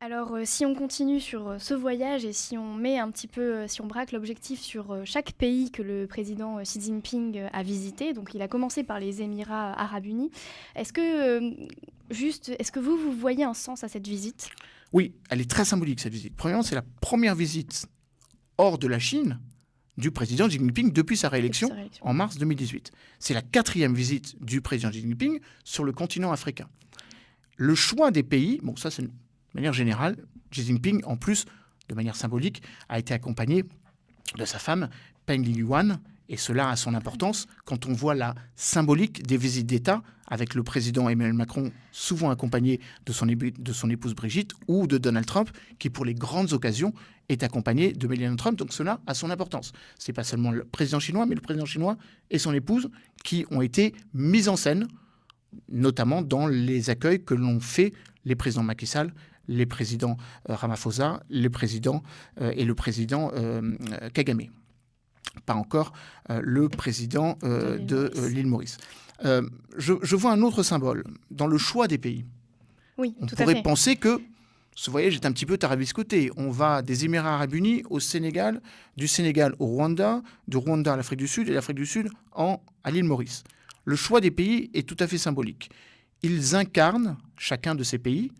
Alors, si on continue sur ce voyage et si on met un petit peu, si on braque l'objectif sur chaque pays que le président Xi Jinping a visité, donc il a commencé par les Émirats arabes unis. Est-ce que, est-ce que vous voyez un sens à cette visite? Oui, elle est très symbolique cette visite. Premièrement, c'est la première visite hors de la Chine du président Xi Jinping depuis sa réélection en mars 2018. C'est la 4e visite du président Xi Jinping sur le continent africain. Le choix des pays, bon ça c'est de manière générale, Xi Jinping en plus, de manière symbolique, a été accompagné de sa femme Peng Liyuan, et cela a son importance quand on voit la symbolique des visites d'État avec le président Emmanuel Macron, souvent accompagné de son épouse Brigitte, ou de Donald Trump, qui pour les grandes occasions est accompagné de Melania Trump. Donc cela a son importance. Ce n'est pas seulement le président chinois, mais le président chinois et son épouse qui ont été mis en scène, notamment dans les accueils que l'ont fait les présidents Macky Sall, les présidents Ramaphosa, les présidents et le président Kagame. Pas encore le président de l'île Maurice. Je vois un autre symbole dans le choix des pays. Oui, on tout à pourrait fait. penser que ce voyage est un petit peu tarabiscoté. On va des Émirats arabes unis au Sénégal, du Sénégal au Rwanda, du Rwanda à l'Afrique du Sud et l'Afrique du Sud à l'île Maurice. Le choix des pays est tout à fait symbolique. Ils incarnent, chacun de ces pays,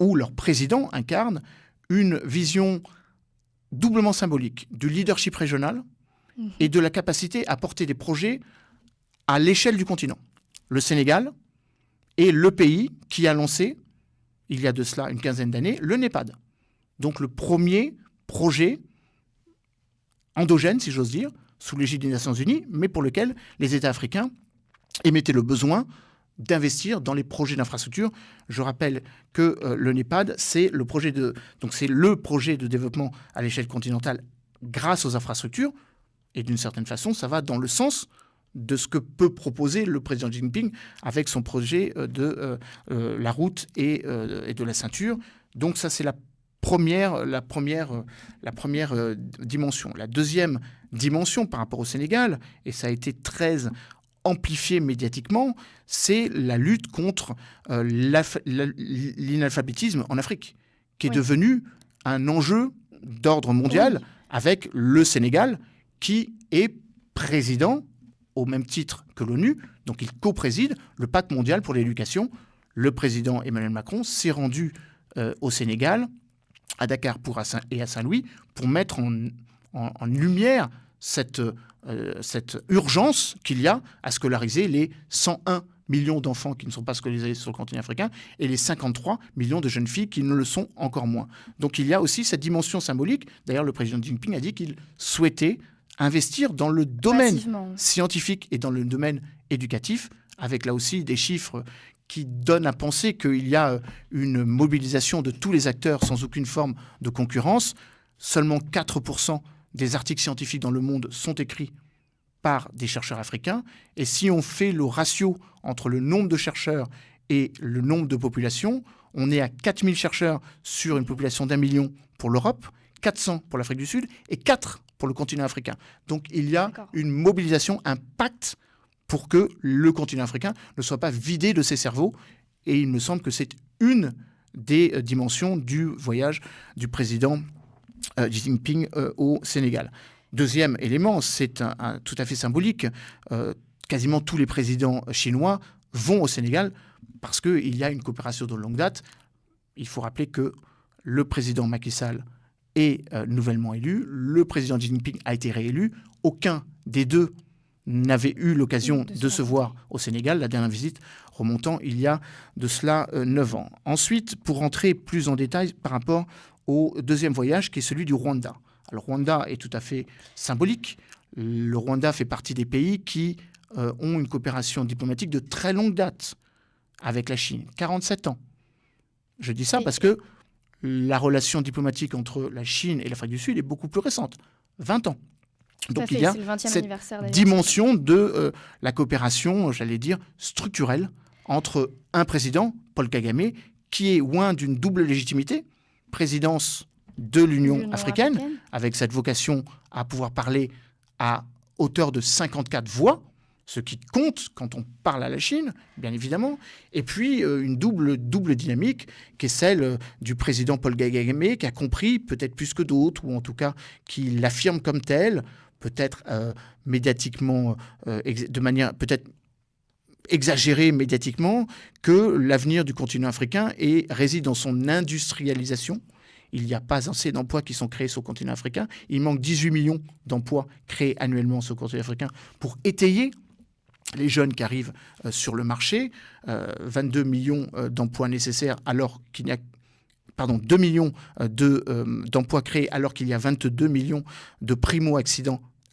ou leur président incarne, une vision doublement symbolique du leadership régional et de la capacité à porter des projets à l'échelle du continent. Le Sénégal est le pays qui a lancé, il y a de cela une quinzaine d'années, le NEPAD. Donc le premier projet endogène, si j'ose dire, sous l'égide des Nations Unies, mais pour lequel les États africains émettaient le besoin d'investir dans les projets d'infrastructure. Je rappelle que le NEPAD, c'est le projet de développement à l'échelle continentale grâce aux infrastructures. Et d'une certaine façon, ça va dans le sens de ce que peut proposer le président Xi Jinping avec son projet de la route et de la ceinture. Donc ça, c'est la première dimension. La deuxième dimension par rapport au Sénégal, et ça a été très amplifié médiatiquement, c'est la lutte contre l'inalphabétisme en Afrique, qui est devenu un enjeu d'ordre mondial avec le Sénégal qui est président au même titre que l'ONU, donc il co-préside le pacte mondial pour l'éducation. Le président Emmanuel Macron s'est rendu au Sénégal, à Dakar et à Saint-Louis, pour mettre en lumière cette urgence qu'il y a à scolariser les 101 millions d'enfants qui ne sont pas scolarisés sur le continent africain et les 53 millions de jeunes filles qui ne le sont encore moins. Donc il y a aussi cette dimension symbolique. D'ailleurs, le président Xi Jinping a dit qu'il souhaitait investir dans le domaine scientifique et dans le domaine éducatif, avec là aussi des chiffres qui donnent à penser qu'il y a une mobilisation de tous les acteurs sans aucune forme de concurrence. Seulement 4% des articles scientifiques dans le monde sont écrits par des chercheurs africains. Et si on fait le ratio entre le nombre de chercheurs et le nombre de populations, on est à 4000 chercheurs sur une population d'1 million pour l'Europe, 400 pour l'Afrique du Sud et 4 pour le continent africain. Donc il y a une mobilisation, un pacte pour que le continent africain ne soit pas vidé de ses cerveaux. Et il me semble que c'est une des dimensions du voyage du président Xi Jinping au Sénégal. Deuxième élément, c'est tout à fait symbolique. Quasiment tous les présidents chinois vont au Sénégal parce qu'il y a une coopération de longue date. Il faut rappeler que le président Macky Sall est nouvellement élu. Le président Xi Jinping a été réélu. Aucun des deux n'avait eu l'occasion de se voir au Sénégal. La dernière visite remontant il y a de cela 9 ans. Ensuite, pour rentrer plus en détail par rapport au deuxième voyage, qui est celui du Rwanda. Alors, le Rwanda est tout à fait symbolique. Le Rwanda fait partie des pays qui ont une coopération diplomatique de très longue date avec la Chine, 47 ans. Je dis ça parce que la relation diplomatique entre la Chine et l'Afrique du Sud est beaucoup plus récente, 20 ans. Donc il y a cette dimension de la coopération, j'allais dire, structurelle entre un président, Paul Kagame, qui est loin d'une double légitimité, présidence de l'Union africaine, avec cette vocation à pouvoir parler à hauteur de 54 voix, ce qui compte quand on parle à la Chine, bien évidemment, et puis une double dynamique qui est celle du président Paul Kagame, qui a compris, peut-être plus que d'autres, ou en tout cas qui l'affirme comme tel, peut-être médiatiquement, de manière peut-être exagérée médiatiquement, que l'avenir du continent africain réside dans son industrialisation. Il n'y a pas assez d'emplois qui sont créés sur le continent africain. Il manque 18 millions d'emplois créés annuellement sur le continent africain pour étayer les jeunes qui arrivent sur le marché. 22 millions d'emplois nécessaires alors qu'il n'y a 2 millions d'emplois créés alors qu'il y a 22 millions de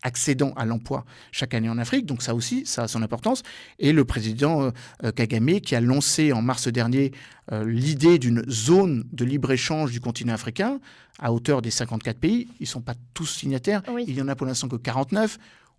accédant à l'emploi chaque année en Afrique. Donc ça aussi, ça a son importance. Et le président Kagame, qui a lancé en mars dernier l'idée d'une zone de libre-échange du continent africain à hauteur des 54 pays. Ils ne sont pas tous signataires. Oui. Il n'y en a pour l'instant que 49.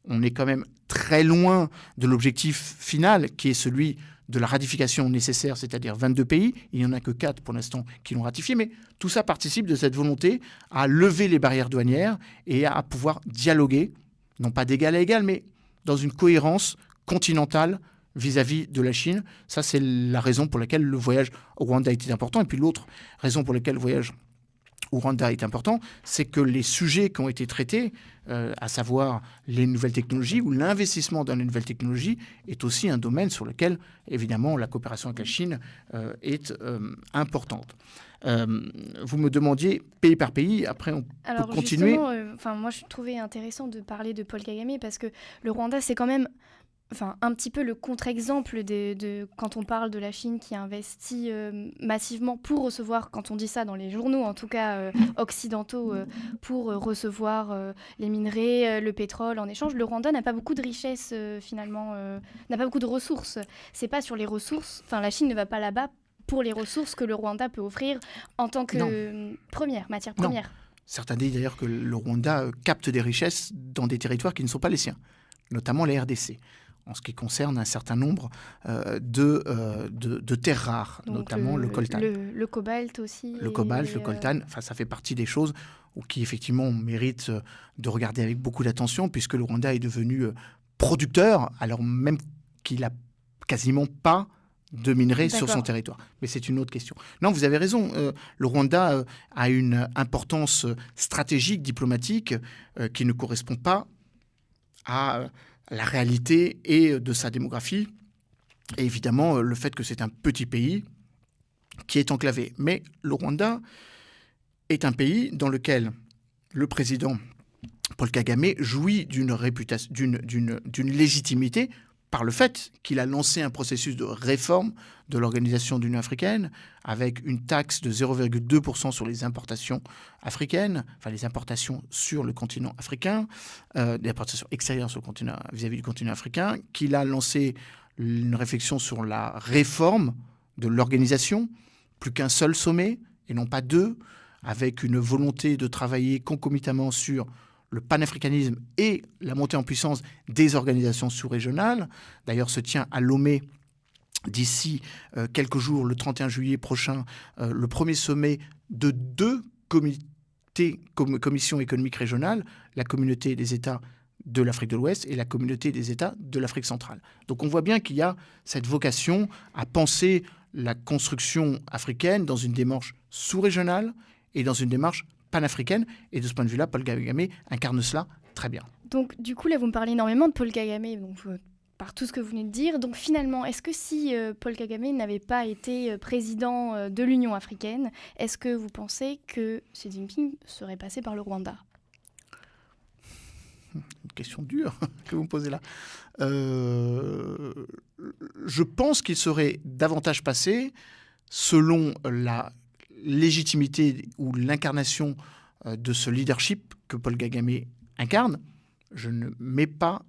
On est quand même très loin de l'objectif final, qui est celui de la ratification nécessaire, c'est-à-dire 22 pays. Il n'y en a que 4 pour l'instant qui l'ont ratifié. Mais tout ça participe de cette volonté à lever les barrières douanières et à pouvoir dialoguer, non pas d'égal à égal, mais dans une cohérence continentale vis-à-vis de la Chine. Ça, c'est la raison pour laquelle le voyage au Rwanda était important. Et puis l'autre raison pour laquelle le voyage au Rwanda est important, c'est que les sujets qui ont été traités, à savoir les nouvelles technologies ou l'investissement dans les nouvelles technologies, est aussi un domaine sur lequel, évidemment, la coopération avec la Chine est importante. Vous me demandiez pays par pays, après on peut continuer. Moi je trouvais intéressant de parler de Paul Kagame parce que le Rwanda c'est quand même un petit peu le contre-exemple de quand on parle de la Chine qui investit massivement pour recevoir, quand on dit ça dans les journaux en tout cas occidentaux, pour recevoir les minerais, le pétrole en échange. Le Rwanda n'a pas beaucoup de richesses finalement, n'a pas beaucoup de ressources. C'est pas sur les ressources, la Chine ne va pas là-bas pour les ressources que le Rwanda peut offrir en tant que matière première. Non. Certains disent d'ailleurs que le Rwanda capte des richesses dans des territoires qui ne sont pas les siens, notamment les RDC, en ce qui concerne un certain nombre de terres rares, donc notamment le coltan. Le cobalt aussi. Le cobalt, le coltan, ça fait partie des choses qui effectivement méritent de regarder avec beaucoup d'attention, puisque le Rwanda est devenu producteur, alors même qu'il n'a quasiment pas de minerais sur son territoire. Mais c'est une autre question. Non, vous avez raison. Le Rwanda a une importance stratégique, diplomatique, qui ne correspond pas à la réalité et de sa démographie. Et évidemment, le fait que c'est un petit pays qui est enclavé. Mais le Rwanda est un pays dans lequel le président Paul Kagame jouit d'une réputation, d'une légitimité par le fait qu'il a lancé un processus de réforme de l'Organisation de l'Union africaine avec une taxe de 0,2% sur les importations africaines, les importations sur le continent africain, des importations extérieures sur le continent, vis-à-vis du continent africain, qu'il a lancé une réflexion sur la réforme de l'organisation, plus qu'un seul sommet et non pas deux, avec une volonté de travailler concomitamment sur le panafricanisme et la montée en puissance des organisations sous-régionales. D'ailleurs, se tient à Lomé d'ici quelques jours, le 31 juillet prochain, le premier sommet de 2 commissions économiques régionales, la communauté des États de l'Afrique de l'Ouest et la communauté des États de l'Afrique centrale. Donc on voit bien qu'il y a cette vocation à penser la construction africaine dans une démarche sous-régionale et dans une démarche panafricaine, et de ce point de vue-là, Paul Kagame incarne cela très bien. Donc, du coup, là, vous me parlez énormément de Paul Kagame, donc, par tout ce que vous venez de dire. Donc, finalement, est-ce que si Paul Kagame n'avait pas été président de l'Union africaine, est-ce que vous pensez que Xi Jinping serait passé par le Rwanda ? Une question dure que vous me posez là. Je pense qu'il serait davantage passé selon la légitimité ou l'incarnation de ce leadership que Paul Kagame incarne. Je ne mets pas,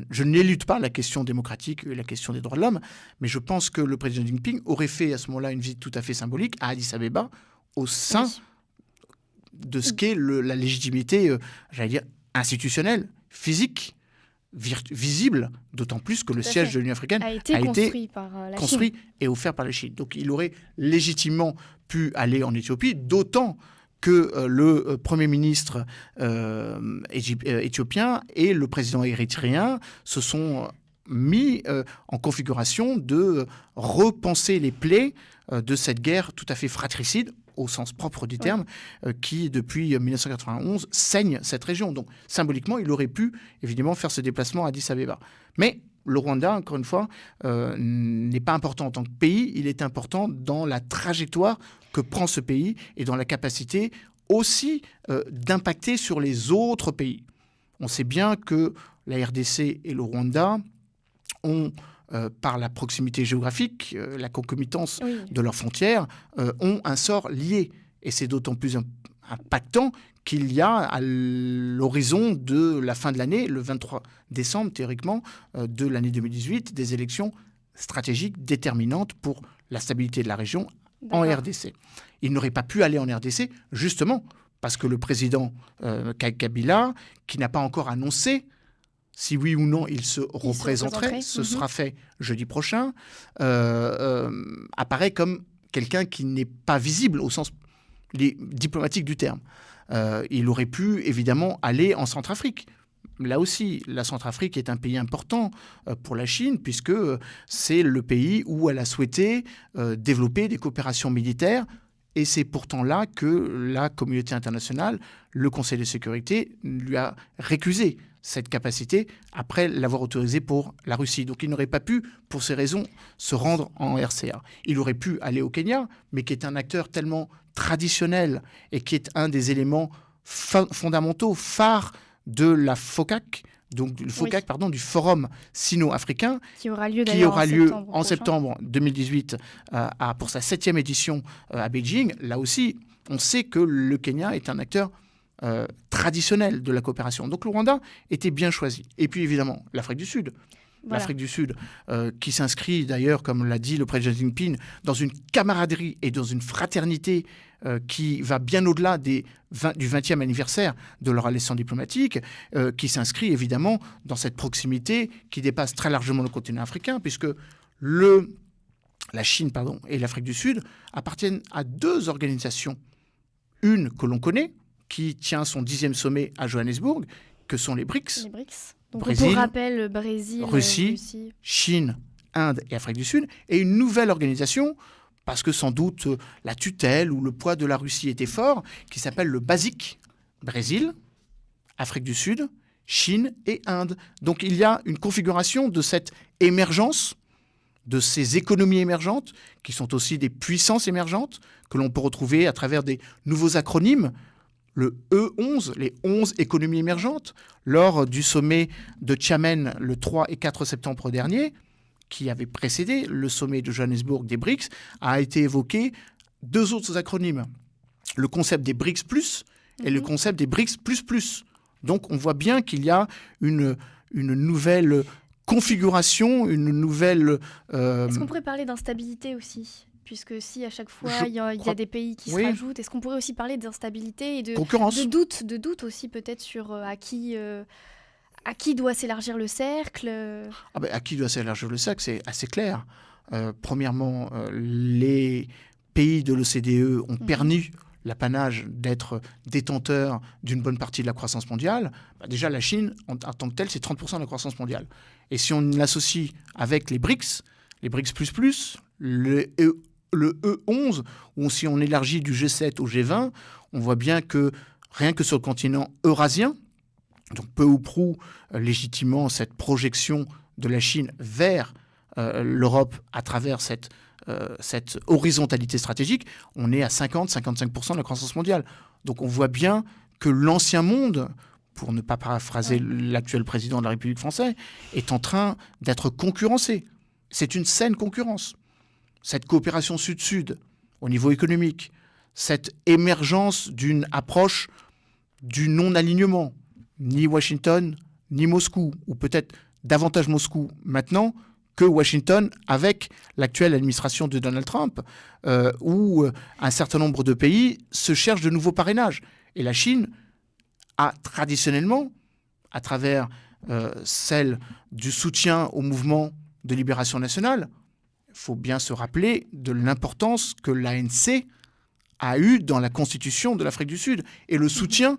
je n'élude pas la question démocratique et la question des droits de l'homme, mais je pense que le président Jinping aurait fait à ce moment-là une visite tout à fait symbolique à Addis Abeba au sein de ce qu'est la légitimité, institutionnelle, physique, visible, d'autant plus que le siège de l'Union africaine a été construit et offert par la Chine. Donc il aurait légitimement pu aller en Éthiopie, d'autant que le Premier ministre éthiopien et le président érythréen se sont mis en configuration de repenser les plaies de cette guerre tout à fait fratricide, au sens propre du terme, qui, depuis 1991, saigne cette région. Donc, symboliquement, il aurait pu, évidemment, faire ce déplacement à Addis Abeba. Mais le Rwanda, encore une fois, n'est pas important en tant que pays, il est important dans la trajectoire que prend ce pays et dans la capacité aussi d'impacter sur les autres pays. On sait bien que la RDC et le Rwanda ont, par la proximité géographique, la concomitance de leurs frontières, ont un sort lié. Et c'est d'autant plus impactant qu'il y a à l'horizon de la fin de l'année, le 23 décembre théoriquement, de l'année 2018, des élections stratégiques déterminantes pour la stabilité de la région en RDC. Il n'aurait pas pu aller en RDC, justement, parce que le président Kabila, qui n'a pas encore annoncé si oui ou non il se représenterait, ce sera fait jeudi prochain, apparaît comme quelqu'un qui n'est pas visible au sens diplomatique du terme. Il aurait pu évidemment aller en Centrafrique. Là aussi, la Centrafrique est un pays important pour la Chine, puisque c'est le pays où elle a souhaité développer des coopérations militaires. Et c'est pourtant là que la communauté internationale, le Conseil de sécurité, lui a récusé cette capacité après l'avoir autorisé pour la Russie. Donc il n'aurait pas pu, pour ces raisons, se rendre en RCA. Il aurait pu aller au Kenya, mais qui est un acteur tellement traditionnel et qui est un des éléments fondamentaux, phares de la FOCAC, donc du Forum sino-africain, qui aura lieu en septembre 2018 pour sa 7e édition à Beijing. Là aussi, on sait que le Kenya est un acteur traditionnel de la coopération. Donc le Rwanda était bien choisi. Et puis évidemment, l'Afrique du Sud. Voilà. L'Afrique du Sud, qui s'inscrit d'ailleurs, comme l'a dit le président Xi Jinping, dans une camaraderie et dans une fraternité qui va bien au-delà du 20e anniversaire de leur alliance diplomatique, qui s'inscrit évidemment dans cette proximité qui dépasse très largement le continent africain, puisque la Chine et l'Afrique du Sud appartiennent à deux organisations. Une que l'on connaît, qui tient son 10e sommet à Johannesburg, que sont les BRICS. Donc, pour rappel, Brésil, Russie, Chine, Inde et Afrique du Sud, et une nouvelle organisation, parce que sans doute la tutelle ou le poids de la Russie était fort, qui s'appelle le BASIC, Brésil, Afrique du Sud, Chine et Inde. Donc il y a une configuration de cette émergence, de ces économies émergentes, qui sont aussi des puissances émergentes, que l'on peut retrouver à travers des nouveaux acronymes, le E11, les 11 économies émergentes, lors du sommet de Xiamen le 3 et 4 septembre dernier, qui avait précédé le sommet de Johannesburg des BRICS, a été évoqué deux autres acronymes. Le concept des BRICS+, et le concept des BRICS++. Donc on voit bien qu'il y a une nouvelle configuration, une nouvelle... Est-ce qu'on pourrait parler d'instabilité aussi ? Puisque si à chaque fois il y a des pays qui se rajoutent, est-ce qu'on pourrait aussi parler d'instabilité et de doute aussi peut-être sur à qui doit s'élargir le cercle à qui doit s'élargir le cercle, c'est assez clair. Premièrement, les pays de l'OCDE ont perdu l'apanage d'être détenteurs d'une bonne partie de la croissance mondiale. Déjà, la Chine, en tant que telle, c'est 30% de la croissance mondiale. Et si on l'associe avec les BRICS, le E11, ou si on élargit du G7 au G20, on voit bien que rien que sur le continent eurasien, donc peu ou prou légitimement cette projection de la Chine vers l'Europe à travers cette horizontalité stratégique, on est à 50-55% de la croissance mondiale. Donc on voit bien que l'ancien monde, pour ne pas paraphraser l'actuel président de la République française, est en train d'être concurrencé. C'est une saine concurrence. Cette coopération sud-sud au niveau économique, cette émergence d'une approche du non-alignement, ni Washington, ni Moscou, ou peut-être davantage Moscou maintenant que Washington avec l'actuelle administration de Donald Trump, où un certain nombre de pays se cherchent de nouveaux parrainages. Et la Chine a traditionnellement, à travers celle du soutien au mouvement de libération nationale, il faut bien se rappeler de l'importance que l'ANC a eu dans la constitution de l'Afrique du Sud et le soutien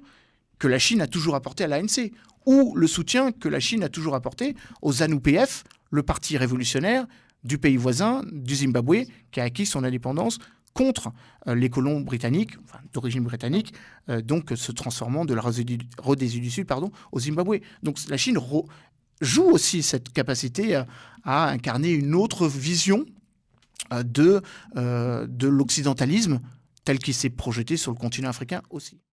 que la Chine a toujours apporté à l'ANC, ou le soutien que la Chine a toujours apporté au ZANU-PF, le parti révolutionnaire du pays voisin, du Zimbabwe, qui a acquis son indépendance contre les colons britanniques, enfin, d'origine britannique, donc se transformant de la Rhodésie du Sud au Zimbabwe. Donc la Chine joue aussi cette capacité à incarner une autre vision de l'occidentalisme tel qu'il s'est projeté sur le continent africain aussi.